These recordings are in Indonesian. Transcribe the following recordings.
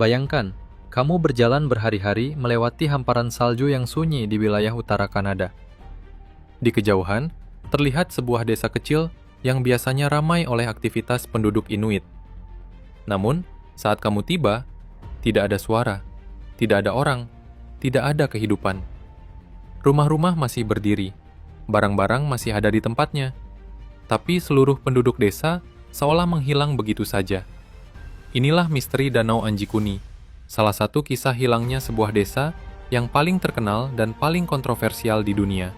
Bayangkan, kamu berjalan berhari-hari melewati hamparan salju yang sunyi di wilayah utara Kanada. Di kejauhan, terlihat sebuah desa kecil yang biasanya ramai oleh aktivitas penduduk Inuit. Namun, saat kamu tiba, tidak ada suara, tidak ada orang, tidak ada kehidupan. Rumah-rumah masih berdiri, barang-barang masih ada di tempatnya, tapi seluruh penduduk desa seolah menghilang begitu saja. Inilah misteri Danau Anjikuni, salah satu kisah hilangnya sebuah desa yang paling terkenal dan paling kontroversial di dunia.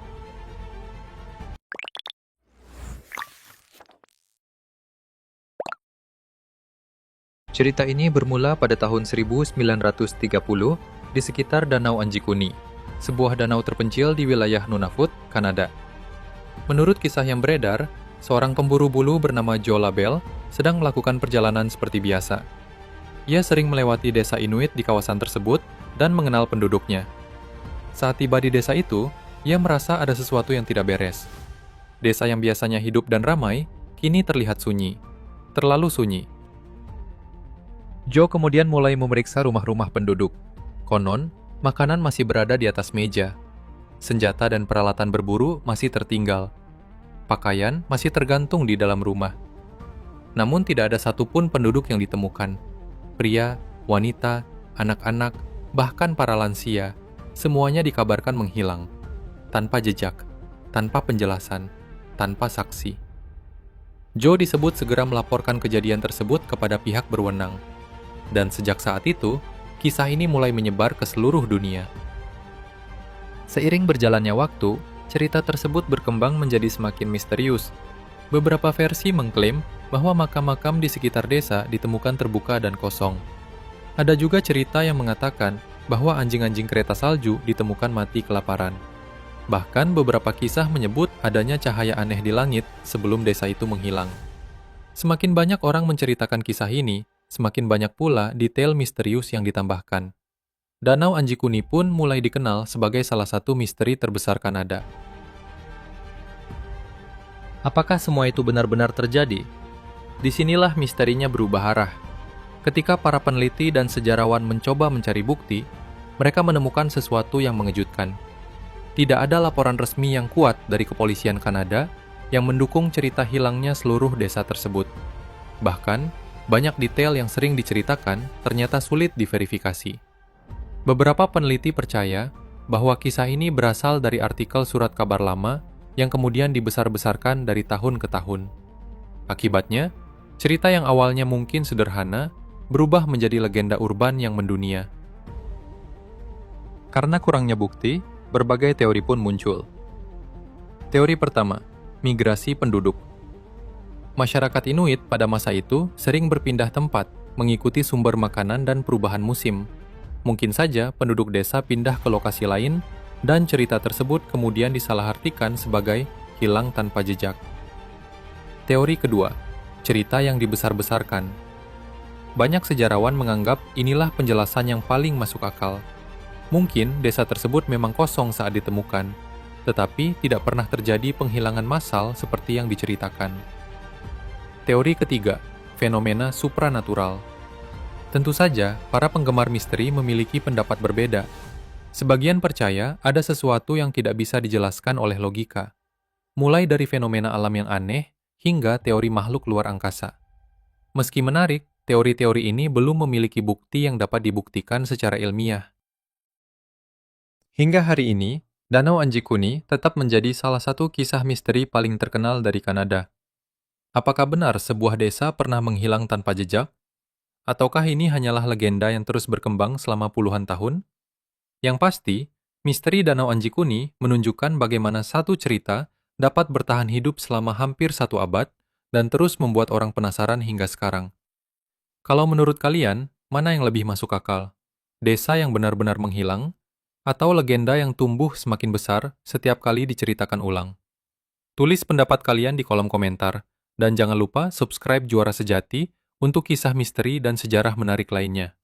Cerita ini bermula pada tahun 1930 di sekitar Danau Anjikuni, sebuah danau terpencil di wilayah Nunavut, Kanada. Menurut kisah yang beredar, seorang pemburu bulu bernama Joe Labelle sedang melakukan perjalanan seperti biasa. Ia sering melewati desa Inuit di kawasan tersebut dan mengenal penduduknya. Saat tiba di desa itu, ia merasa ada sesuatu yang tidak beres. Desa yang biasanya hidup dan ramai, kini terlihat sunyi. Terlalu sunyi. Joe kemudian mulai memeriksa rumah-rumah penduduk. Konon, makanan masih berada di atas meja. Senjata dan peralatan berburu masih tertinggal. Pakaian masih tergantung di dalam rumah. Namun tidak ada satupun penduduk yang ditemukan. Pria, wanita, anak-anak, bahkan para lansia, semuanya dikabarkan menghilang. Tanpa jejak, tanpa penjelasan, tanpa saksi. Joe disebut segera melaporkan kejadian tersebut kepada pihak berwenang. Dan sejak saat itu, kisah ini mulai menyebar ke seluruh dunia. Seiring berjalannya waktu, cerita tersebut berkembang menjadi semakin misterius. Beberapa versi mengklaim bahwa makam-makam di sekitar desa ditemukan terbuka dan kosong. Ada juga cerita yang mengatakan bahwa anjing-anjing kereta salju ditemukan mati kelaparan. Bahkan beberapa kisah menyebut adanya cahaya aneh di langit sebelum desa itu menghilang. Semakin banyak orang menceritakan kisah ini, semakin banyak pula detail misterius yang ditambahkan. Danau Anjikuni pun mulai dikenal sebagai salah satu misteri terbesar Kanada. Apakah semua itu benar-benar terjadi? Disinilah misterinya berubah arah. Ketika para peneliti dan sejarawan mencoba mencari bukti, mereka menemukan sesuatu yang mengejutkan. Tidak ada laporan resmi yang kuat dari kepolisian Kanada yang mendukung cerita hilangnya seluruh desa tersebut. Bahkan, banyak detail yang sering diceritakan ternyata sulit diverifikasi. Beberapa peneliti percaya bahwa kisah ini berasal dari artikel surat kabar lama yang kemudian dibesar-besarkan dari tahun ke tahun. Akibatnya, cerita yang awalnya mungkin sederhana berubah menjadi legenda urban yang mendunia. Karena kurangnya bukti, berbagai teori pun muncul. Teori pertama, migrasi penduduk. Masyarakat Inuit pada masa itu sering berpindah tempat, mengikuti sumber makanan dan perubahan musim. Mungkin saja penduduk desa pindah ke lokasi lain, dan cerita tersebut kemudian disalahartikan sebagai hilang tanpa jejak. Teori kedua, cerita yang dibesar-besarkan. Banyak sejarawan menganggap inilah penjelasan yang paling masuk akal. Mungkin desa tersebut memang kosong saat ditemukan, tetapi tidak pernah terjadi penghilangan massal seperti yang diceritakan. Teori ketiga, fenomena supranatural. Tentu saja, para penggemar misteri memiliki pendapat berbeda. Sebagian percaya ada sesuatu yang tidak bisa dijelaskan oleh logika, mulai dari fenomena alam yang aneh hingga teori makhluk luar angkasa. Meski menarik, teori-teori ini belum memiliki bukti yang dapat dibuktikan secara ilmiah. Hingga hari ini, Danau Anjikuni tetap menjadi salah satu kisah misteri paling terkenal dari Kanada. Apakah benar sebuah desa pernah menghilang tanpa jejak? Ataukah ini hanyalah legenda yang terus berkembang selama puluhan tahun? Yang pasti, misteri Danau Anjikuni menunjukkan bagaimana satu cerita dapat bertahan hidup selama hampir 1 abad dan terus membuat orang penasaran hingga sekarang. Kalau menurut kalian, mana yang lebih masuk akal? Desa yang benar-benar menghilang, atau legenda yang tumbuh semakin besar setiap kali diceritakan ulang? Tulis pendapat kalian di kolom komentar. Dan jangan lupa subscribe Juara Sejati untuk kisah misteri dan sejarah menarik lainnya.